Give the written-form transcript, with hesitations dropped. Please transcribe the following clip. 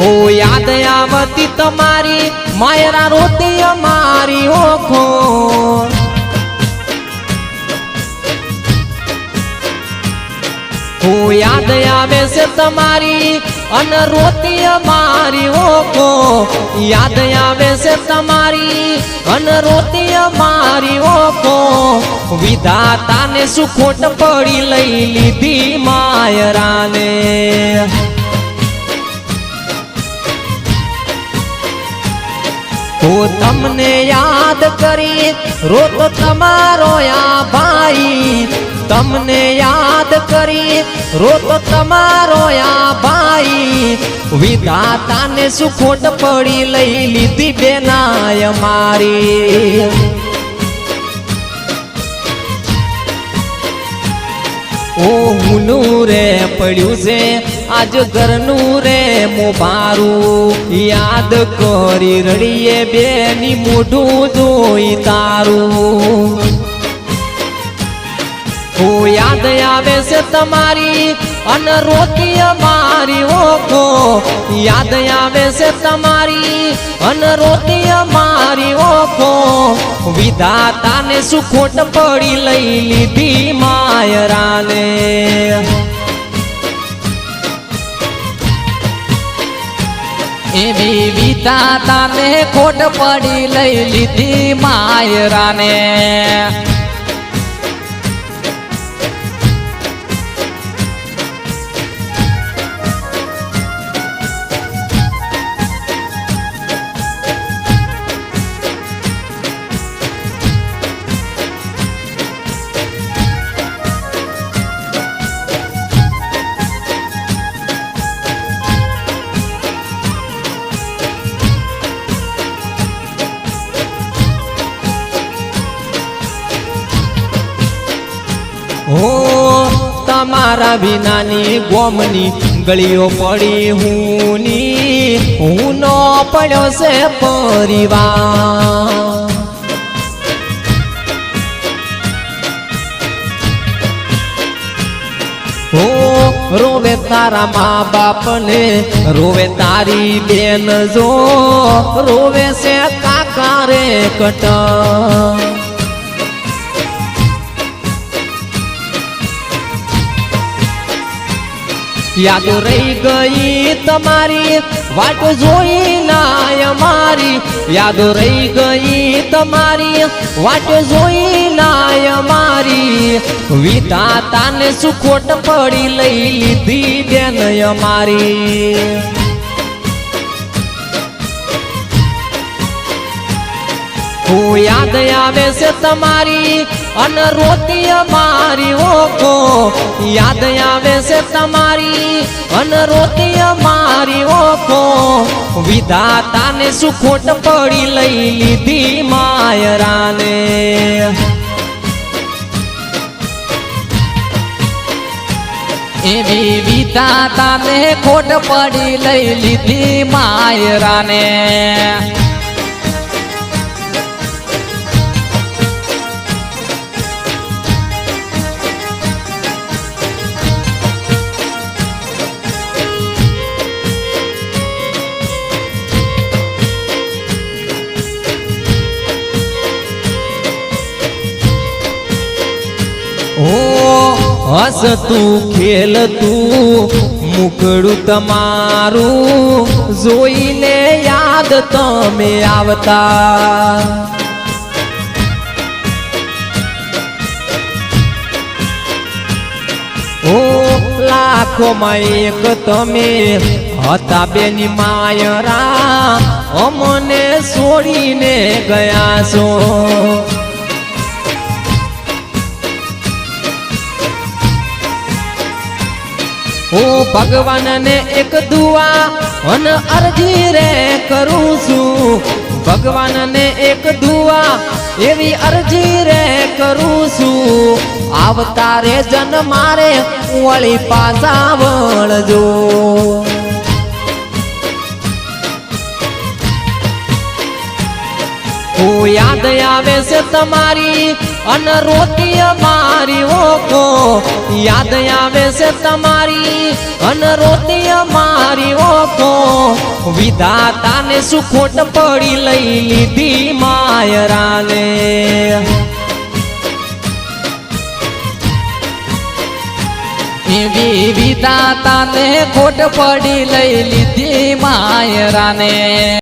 ओ याद आवती तमारी मायरा रोती अमारी ओखो ओ याद आवे से तमारी अन रोती अमारी ओखो याद आवे से तमारी अन रोती अमारी ओखो विधाता ने सुखोट पड़ी लई लीधी मायरा ने ओ तमने याद करी रोत तमारो या भाई तमने याद करी रोत तमारो या भाई विधाता ने सुखोट पड़ी लई लीधी बेनाय मारी ओ हुनू रे पड़ू से आज घरनू रे मोबारू याद करी रड़िए बेनी मोढू जोई तारू ओ याद आवे से तमारी अन रोती अमारी ओखो याद आवे से तमारी अन रोती अमारी ओखो विधाता ने सुखोट पड़ी लई लीधी मायरा ने एवी विधाता ने खोट पड़ी लई लीधी मायरा ने हो तमारा विनानी गोमनी गलियों पड़ी हूनी हूनो पड़ो से परिवार हो रोवे तारा माँ बाप ने रोवे तारी बेन जो रोवे से काका रे कटा याद रही गई तमारी वाट जोई नाय मारी याद रही गई तमारी वाट जोई नाय मारी विधाता ने सुखोट पड़ी लई लीधी बेन मारी ओ याद आवे से तमारी अन रोती अमारी ओखो याद आवे से तमारी अन रोती अमारी ओखो विधाता ने सुखोट पड़ी लई लीधी मायरा ने एवी विधाता ने खोट पड़ी लई लीधी मायरा ने हस तू खेल तू मुखड़ू तमारू जोईने याद तमे आवता ओ लाखों में एक तमे हता बेनी मायरा अमने छोड़ीने गया सो ओ भगवान ने एक दुआ अन अर्जी रे करूं छू भगवान ने एक दुआ एवी अर्जी रे करूं छू आवता रे जन मारे वળી पासा वळजो ओ ઓ યાદ આવે છે તમારી અન રોતી અમારી ઓખો યાદ આવે છે તમારી અન રોતી અમારી ઓખો વિધાતાને સુખોટ પડી લઈ લીધી માયરાને એવી વિધાતાને ખોટ પડી લઈ લીધી માયરાને